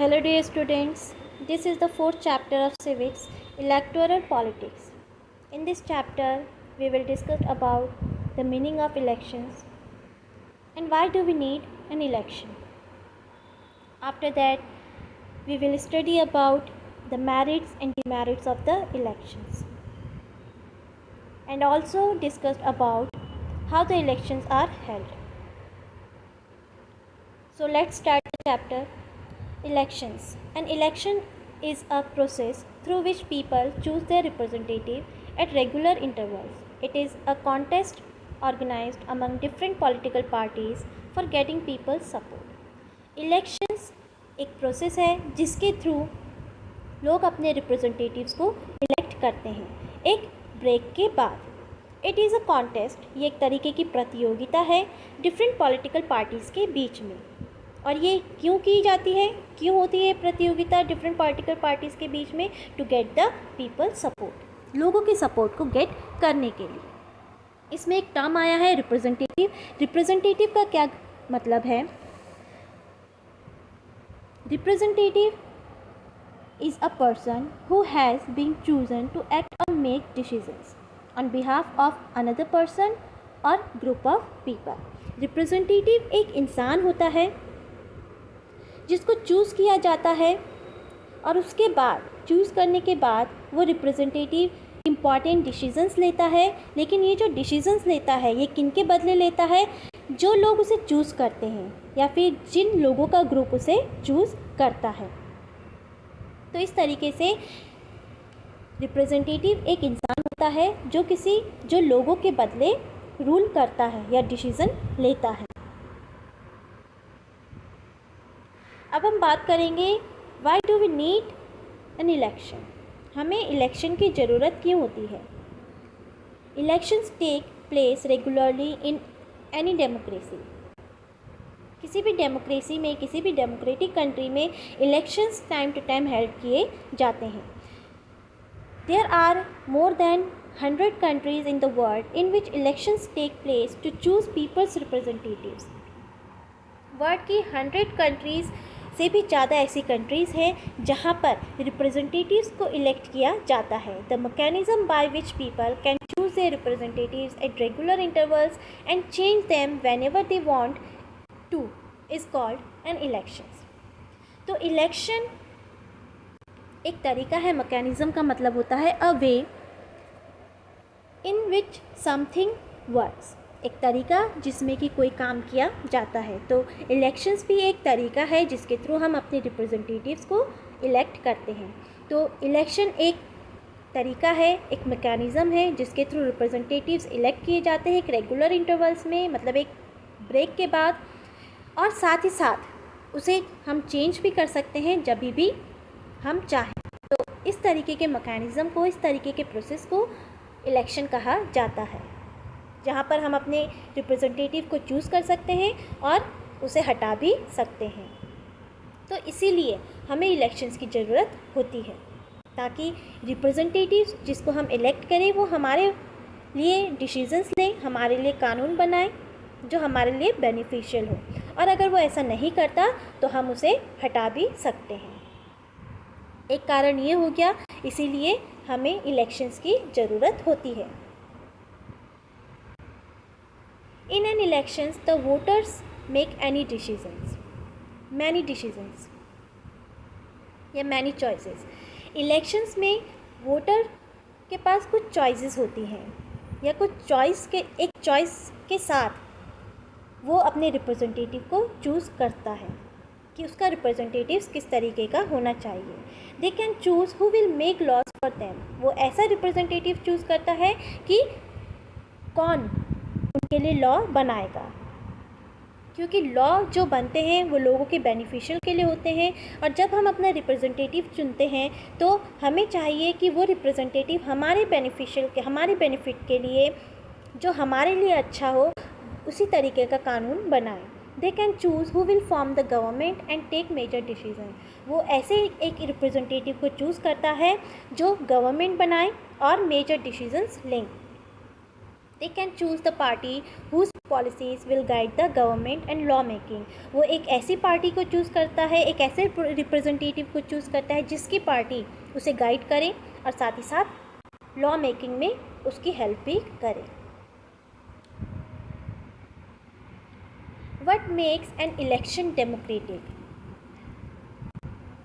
Hello dear students, this is the fourth chapter of Civics, Electoral Politics. In this chapter, we will discuss about the meaning of elections and why do we need an election. After that, we will study about the merits and demerits of the elections and also discuss about how the elections are held. So let's start the chapter. Elections. An election is a process through which people choose their representative at regular intervals. It is a contest organized among different political parties for getting people's support. Elections एक process है जिसके through लोग अपने representatives को elect करते हैं एक break के बाद। इट इज़ अ कॉन्टेस्ट, ये एक तरीके की प्रतियोगिता है डिफरेंट पॉलिटिकल पार्टीज़ के बीच में। और ये क्यों की जाती है, क्यों होती है प्रतियोगिता डिफरेंट पॉलिटिकल पार्टीज़ के बीच में? To get the people support, लोगों के सपोर्ट को गेट करने के लिए। इसमें एक टर्म आया है रिप्रेजेंटेटिव। रिप्रेजेंटेटिव का क्या मतलब है? Representative is a person who has been chosen to act or make decisions on behalf of another person or group of people. Representative एक इंसान होता है जिसको चूज़ किया जाता है और उसके बाद चूज़ करने के बाद वो रिप्रेजेंटेटिव इम्पॉर्टेंट डिसीजंस लेता है। लेकिन ये जो डिसीजंस लेता है ये किन के बदले लेता है? जो लोग उसे चूज़ करते हैं या फिर जिन लोगों का ग्रुप उसे चूज़ करता है। तो इस तरीके से रिप्रेजेंटेटिव एक इंसान होता है जो लोगों के बदले रूल करता है या डिसीज़न लेता है। अब हम बात करेंगे why do we need an election. हमें इलेक्शन की ज़रूरत क्यों होती है? Elections take place regularly in any democracy. किसी भी डेमोक्रेसी में, किसी भी डेमोक्रेटिक कंट्री में elections time to time held किए जाते हैं। देयर आर मोर देन 100 countries in the world in which elections take place to choose people's representatives. World की 100 कंट्रीज़ से भी ज़्यादा ऐसी कंट्रीज़ हैं जहाँ पर रिप्रेजेंटेटिव्स को इलेक्ट किया जाता है। The mechanism by which people can choose there representatives at regular intervals and change them when ever they want two is called an elections. तो इलेक्शन एक तरीका है, मैकेनिज्म का मतलब होता है अ वे इन विच समथिंग वर्क्स, एक तरीका जिसमें कि कोई काम किया जाता है। तो इलेक्शंस भी एक तरीका है जिसके थ्रू हम अपने रिप्रेजेंटेटिव्स को इलेक्ट करते हैं। तो इलेक्शन एक तरीका है, एक मैकेनिज़्म है जिसके थ्रू रिप्रेजेंटेटिव्स इलेक्ट किए जाते हैं एक रेगुलर इंटरवल्स में, मतलब एक ब्रेक के बाद। और साथ ही साथ उसे हम चेंज भी कर सकते हैं जब भी हम चाहें। तो इस तरीके के मैकेनिज़्म को, इस तरीके के प्रोसेस को इलेक्शन कहा जाता है, जहाँ पर हम अपने रिप्रेजेंटेटिव को चूज़ कर सकते हैं और उसे हटा भी सकते हैं। तो इसीलिए हमें इलेक्शंस की ज़रूरत होती है ताकि रिप्रेजेंटेटिव्स जिसको हम इलेक्ट करें वो हमारे लिए डिसीजंस लें, हमारे लिए कानून बनाएं जो हमारे लिए बेनिफिशियल हो। और अगर वो ऐसा नहीं करता तो हम उसे हटा भी सकते हैं। एक कारण ये हो गया, इसीलिए हमें इलेक्शंस की ज़रूरत होती है। In an elections, the voters make many decisions या many choices। इलेक्शंस में वोटर के पास कुछ चॉइसेस होती हैं या कुछ एक चॉइस के साथ वो अपने रिप्रेजेंटेटिव को चूज़ करता है कि उसका रिप्रेजेंटेटिव किस तरीके का होना चाहिए। They can choose who will make laws for them. वो ऐसा रिप्रेजेंटेटिव चूज़ करता है कि कौन उनके लिए लॉ बनाएगा, क्योंकि लॉ जो बनते हैं वो लोगों के बेनिफिशियल के लिए होते हैं। और जब हम अपना रिप्रेजेंटेटिव चुनते हैं तो हमें चाहिए कि वो रिप्रेजेंटेटिव हमारे बेनिफिट के लिए, जो हमारे लिए अच्छा हो, उसी तरीके का कानून बनाए। They can choose who will form the government and take major decision. वो ऐसे एक रिप्रेजेंटेटिव को चूज़ करता है जो गवर्नमेंट बनाए और मेजर डिसीजंस लें। They can choose the party whose policies will guide the government and law making. वो एक ऐसी पार्टी को चूज़ करता है, एक ऐसे रिप्रेजेंटेटिव को चूज़ करता है जिसकी पार्टी उसे गाइड करे और साथ ही साथ लॉ मेकिंग में उसकी हेल्प भी करे। What makes an election democratic?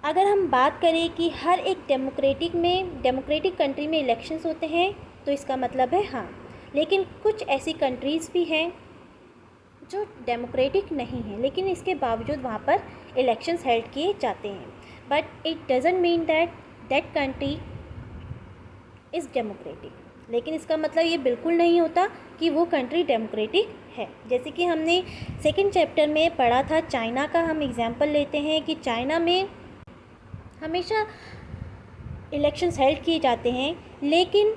अगर हम बात करें कि हर एक डेमोक्रेटिक कंट्री में इलेक्शंस होते हैं तो इसका मतलब है हाँ, लेकिन कुछ ऐसी कंट्रीज़ भी हैं जो डेमोक्रेटिक नहीं हैं लेकिन इसके बावजूद वहाँ पर इलेक्शंस हेल्ड किए जाते हैं, but it doesn't mean that country is democratic. लेकिन इसका मतलब ये बिल्कुल नहीं होता कि वो कंट्री डेमोक्रेटिक है। जैसे कि हमने सेकंड चैप्टर में पढ़ा था, चाइना का हम एग्जांपल लेते हैं कि चाइना में हमेशा इलेक्शंस हेल्ड किए जाते हैं, लेकिन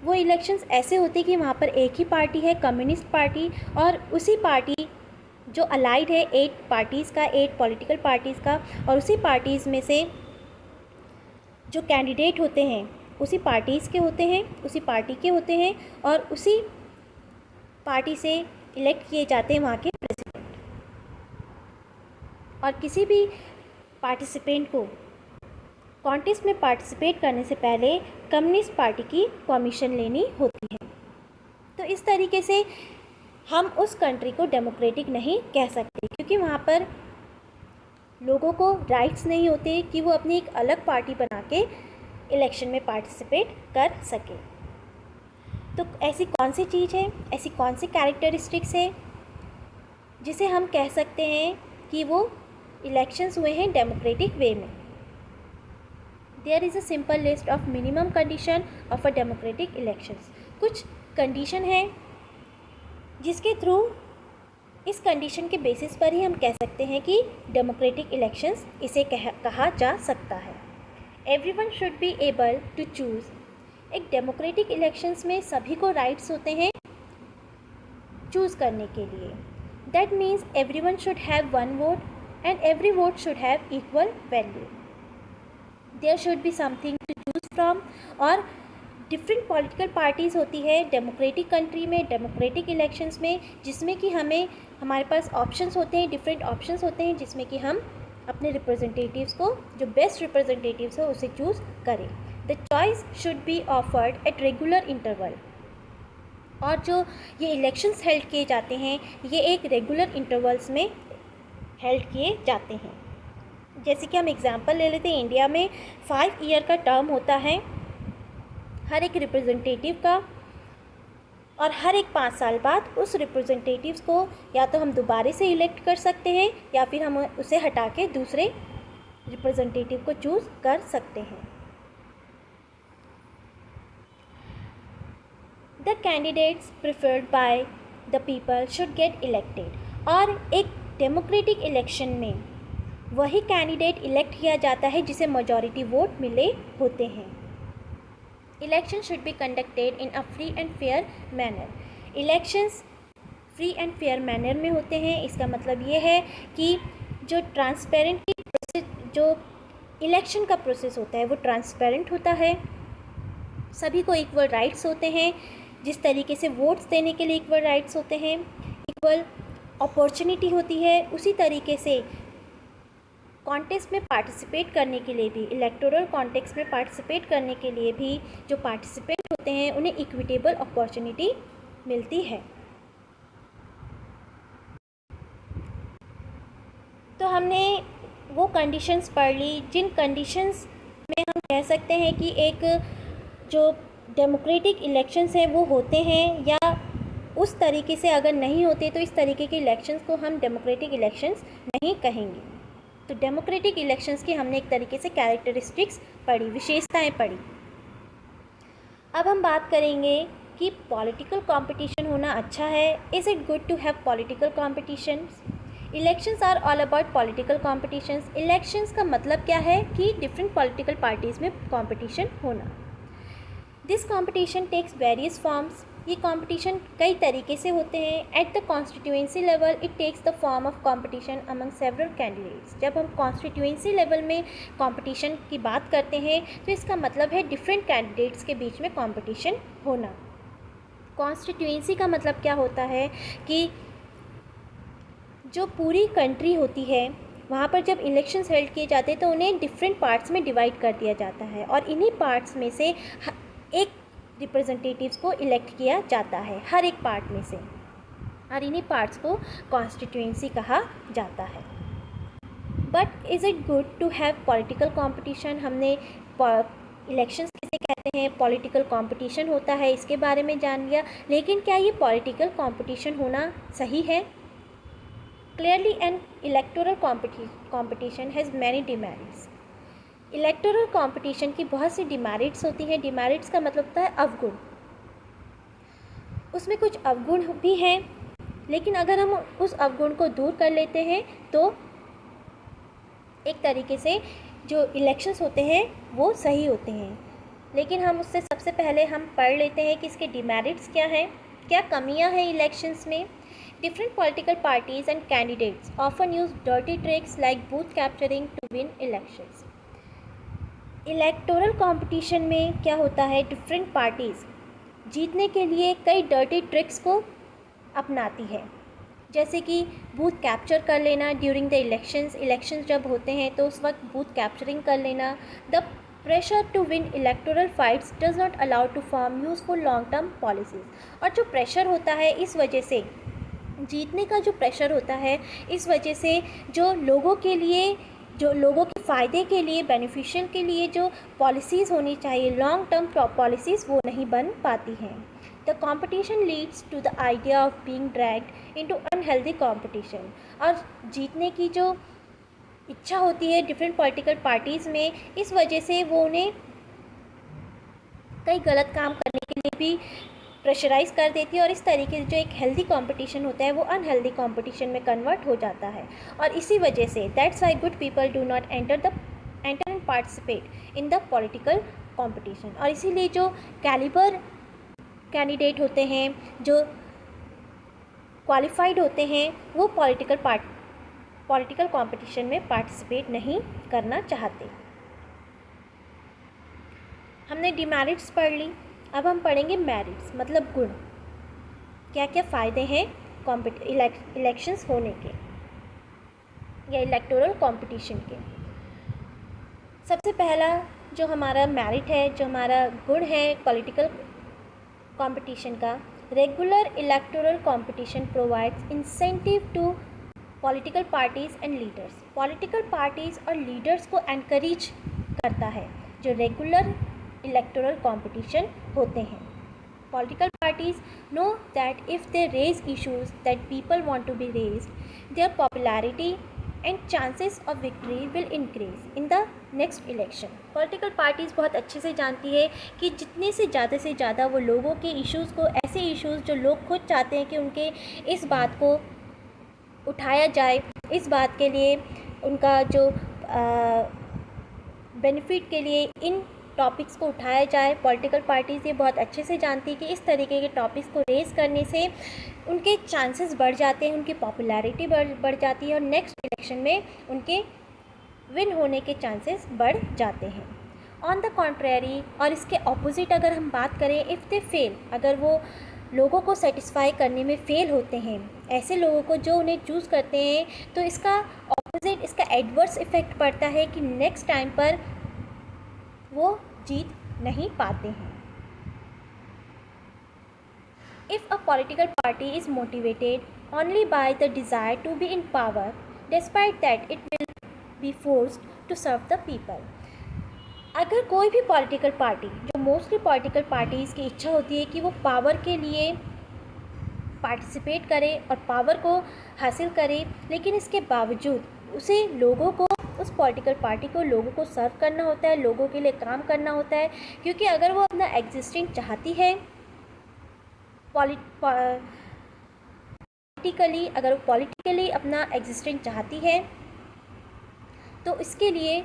वो इलेक्शंस ऐसे होते हैं कि वहाँ पर एक ही पार्टी है, कम्युनिस्ट पार्टी, और उसी पार्टी जो अलाइड है 8 पार्टीज़ का, 8 पॉलिटिकल पार्टीज़ का, और उसी पार्टीज़ में से जो कैंडिडेट होते हैं उसी पार्टीज़ के होते हैं, उसी पार्टी के होते हैं, और उसी पार्टी से इलेक्ट किए जाते हैं वहाँ के प्रेसिडेंट। और किसी भी पार्टिसिपेंट को कॉन्टेस्ट में पार्टिसिपेट करने से पहले कम्युनिस्ट पार्टी की परमिशन लेनी होती है। तो इस तरीके से हम उस कंट्री को डेमोक्रेटिक नहीं कह सकते, क्योंकि वहाँ पर लोगों को राइट्स नहीं होते कि वो अपनी एक अलग पार्टी बना के इलेक्शन में पार्टिसिपेट कर सके। तो ऐसी कौन सी चीज़ है, ऐसी कौन सी कैरेक्टरिस्टिक्स है जिसे हम कह सकते हैं कि वो इलेक्शंस हुए हैं डेमोक्रेटिक वे में? There is a simple list of minimum condition of a democratic elections. कुछ कंडीशन है जिसके थ्रू, इस कंडीशन के बेसिस पर ही हम कह सकते हैं कि डेमोक्रेटिक इलेक्शंस इसे कहा जा सकता है। Everyone should be able to choose. एक डेमोक्रेटिक इलेक्शंस में सभी को राइट्स होते हैं चूज़ करने के लिए। That means everyone should have one vote and every vote should have equal value. There should be something to choose from. और डिफरेंट पॉलिटिकल पार्टीज़ होती है डेमोक्रेटिक कंट्री में, डेमोक्रेटिक इलेक्शंस में, जिसमें कि हमारे पास ऑप्शंस होते हैं, डिफरेंट ऑप्शंस होते हैं, जिसमें कि हम अपने रिप्रेजेंटेटिव्स को, जो बेस्ट रिप्रेजेंटेटिव्स हो, उसे चूज़ करें। The choice should be offered at regular interval. और जो ये इलेक्शंस हेल्ड किए जाते हैं ये एक रेगुलर इंटरवल्स में हेल्ड किए जाते हैं। जैसे कि हम एग्जांपल ले लेते हैं, इंडिया में 5 ईयर का टर्म होता है हर एक रिप्रेजेंटेटिव का, और हर एक 5 साल बाद उस रिप्रेजेंटेटिव्स को या तो हम दोबारा से इलेक्ट कर सकते हैं या फिर हम उसे हटा के दूसरे रिप्रेजेंटेटिव को चूज़ कर सकते हैं। The candidates preferred by the people should get elected. और एक डेमोक्रेटिक इलेक्शन में वही कैंडिडेट इलेक्ट किया जाता है जिसे मेजॉरिटी वोट मिले होते हैं। Election should be conducted in a free and fair manner. Elections free and fair manner में होते हैं। इसका मतलब ये है कि जो ट्रांसपेरेंटली प्रोसेस, जो इलेक्शन का प्रोसेस होता है वो ट्रांसपेरेंट होता है, सभी को इक्वल राइट्स होते हैं, जिस तरीके से वोट्स देने के लिए इक्वल राइट्स होते हैं, इक्वल अपॉर्चुनिटी होती है, उसी तरीके से कॉन्टेस्ट में पार्टिसिपेट करने के लिए भी, इलेक्टोरल कॉन्टेस्ट में पार्टिसिपेट करने के लिए भी जो पार्टिसिपेट होते हैं उन्हें इक्विटेबल अपॉर्चुनिटी मिलती है। तो हमने वो कंडीशंस पढ़ ली जिन कंडीशंस में हम कह सकते हैं कि एक जो डेमोक्रेटिक इलेक्शंस हैं वो होते हैं, या उस तरीके से अगर नहीं होते तो इस तरीके के इलेक्शंस को हम डेमोक्रेटिक इलेक्शंस नहीं कहेंगे। तो डेमोक्रेटिक इलेक्शंस की हमने एक तरीके से कैरेक्टरिस्टिक्स पढ़ी, विशेषताएं पढ़ी। अब हम बात करेंगे कि पॉलिटिकल कंपटीशन होना अच्छा है। Is it good to have political competitions? Elections are all about political competitions. Elections का मतलब क्या है कि डिफरेंट पॉलिटिकल पार्टीज़ में कॉम्पिटिशन होना। This competition takes various forms. ये कंपटीशन कई तरीके से होते हैं। At the constituency level it takes the form of competition among several candidates. जब हम कॉन्स्टिट्यूएंसी लेवल में कंपटीशन की बात करते हैं तो इसका मतलब है डिफरेंट कैंडिडेट्स के बीच में कंपटीशन होना। कॉन्स्टिट्यूएंसी का मतलब क्या होता है कि जो पूरी कंट्री होती है वहाँ पर जब इलेक्शंस हेल्ड किए जाते हैं तो उन्हें डिफरेंट पार्ट्स में डिवाइड कर दिया जाता है और इन्हीं पार्ट्स में से एक रिप्रेजेंटेटिव्स को इलेक्ट किया जाता है, हर एक पार्ट में से, और इन्हीं पार्ट्स को कॉन्स्टिट्यूएंसी कहा जाता है। But is it good to have political competition? हमने इलेक्शंस किसे कहते हैं, पॉलिटिकल कंपटीशन होता है, इसके बारे में जान लिया, लेकिन क्या ये पॉलिटिकल कंपटीशन होना सही है? Clearly an electoral competition has many demerits. Electoral competition की बहुत सी डिमेरिट्स होती हैं। डिमेरिट्स का मतलब होता है अवगुण। उसमें कुछ अवगुण भी हैं, लेकिन अगर हम उस अवगुण को दूर कर लेते हैं तो एक तरीके से जो इलेक्शंस होते हैं वो सही होते हैं। लेकिन हम उससे सबसे पहले हम पढ़ लेते हैं कि इसके डिमेरिट्स क्या हैं, क्या कमियां हैं इलेक्शंस में। Different political parties and candidates often use dirty tricks like booth capturing to win elections. Electoral competition में क्या होता है, डिफरेंट पार्टीज़ जीतने के लिए कई डर्टी ट्रिक्स को अपनाती है, जैसे कि बूथ कैप्चर कर लेना ड्यूरिंग द इलेक्शंस जब होते हैं तो उस वक्त बूथ कैप्चरिंग कर लेना। The pressure to win electoral fights does not allow to form useful long term policies. और जो प्रेशर होता है, इस वजह से जीतने का जो प्रेशर होता है, इस वजह से जो लोगों के लिए, जो लोगों के फ़ायदे के लिए, बेनिफिशियल के लिए जो पॉलिसीज़ होनी चाहिए, लॉन्ग टर्म पॉलिसीज़, वो नहीं बन पाती हैं। The competition leads to the idea of being dragged into unhealthy competition. और जीतने की जो इच्छा होती है डिफरेंट पॉलिटिकल पार्टीज़ में, इस वजह से वो उन्हें कई गलत काम करने के लिए भी प्रेशराइज़ कर देती है और इस तरीके से जो एक हेल्दी कंपटीशन होता है वो अनहेल्दी कंपटीशन में कन्वर्ट हो जाता है। और इसी वजह से that's why good people do not enter and participate in the political competition. और इसीलिए जो कैलिबर कैंडिडेट होते हैं, जो क्वालिफाइड होते हैं, वो पॉलिटिकल कंपटीशन में पार्टिसिपेट नहीं करना चाहते। हमने डिमेरिट्स पढ़ ली, अब हम पढ़ेंगे मेरिट्स, मतलब गुण। क्या क्या फ़ायदे हैं इलेक्शंस होने के या इलेक्टोरल कंपटीशन के। सबसे पहला जो हमारा मेरिट है, जो हमारा गुण है पॉलिटिकल कंपटीशन का, regular electoral competition provides incentive to political parties and leaders. Political parties और लीडर्स को एनकरेज करता है जो रेगुलर इलेक्टोरल कंपटीशन होते हैं। Political parties know that if they raise issues that people want to be raised, their popularity and chances of victory will increase in the next election. Political parties बहुत अच्छे से जानती है कि जितने से ज़्यादा वो लोगों के इश्यूज़ को, ऐसे इश्यूज़ जो लोग खुद चाहते हैं कि उनके इस बात को उठाया जाए, इस बात के लिए उनका जो बेनिफिट के लिए इन टॉपिक्स को उठाया जाए। पॉलिटिकल पार्टीज़ ये बहुत अच्छे से जानती है कि इस तरीके के टॉपिक्स को रेज़ करने से उनके चांसेस बढ़ जाते हैं, उनकी पॉपुलैरिटी बढ़ जाती है और नेक्स्ट इलेक्शन में उनके विन होने के चांसेस बढ़ जाते हैं। ऑन द कॉन्ट्रेरी, और इसके ऑपोजिट अगर हम बात करें, इफ़ दे फेल, अगर वो लोगों को सेटिस्फाई करने में फेल होते हैं, ऐसे लोगों को जो उन्हें चूज़ करते हैं, तो इसका ऑपोजिट, इसका एडवर्स इफ़ेक्ट पड़ता है कि नेक्स्ट टाइम पर वो जीत नहीं पाते हैं। If a political party is motivated only by the desire to be in power, despite that it will be forced to serve the people. अगर कोई भी पॉलिटिकल पार्टी, जो मोस्टली पॉलिटिकल पार्टीज़ की इच्छा होती है कि वो पावर के लिए पार्टिसिपेट करे और पावर को हासिल करे, लेकिन इसके बावजूद उसे लोगों को, उस पॉलिटिकल पार्टी को लोगों को सर्व करना होता है, लोगों के लिए काम करना होता है। क्योंकि अगर वो अपना एग्जिस्टिंग चाहती है पॉलिटिकली अपना एग्जिस्टिंग चाहती है, तो इसके लिए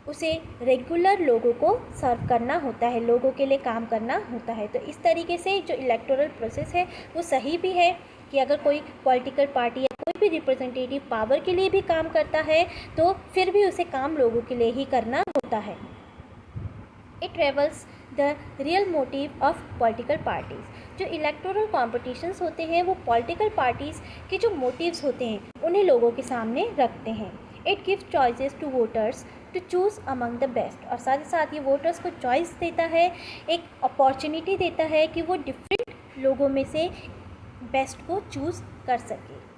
उसे रेगुलर लोगों को सर्व करना होता है, लोगों के लिए काम करना होता है। तो इस तरीके से जो इलेक्टोरल प्रोसेस है वो सही भी है कि अगर कोई पॉलिटिकल पार्टी या कोई भी रिप्रेजेंटेटिव पावर के लिए भी काम करता है तो फिर भी उसे काम लोगों के लिए ही करना होता है। It travels the real motive of political parties. जो इलेक्टोरल कॉम्पिटिशन्स होते हैं वो पॉलिटिकल पार्टीज़ के जो मोटिव्स होते हैं उन्हें लोगों के सामने रखते हैं। It gives choices to voters to choose among the best, और साथ ही साथ ये वोटर्स को चॉइस देता है, एक अपॉर्चुनिटी देता है कि वो डिफरेंट लोगों में से बेस्ट को चूज़ कर सके।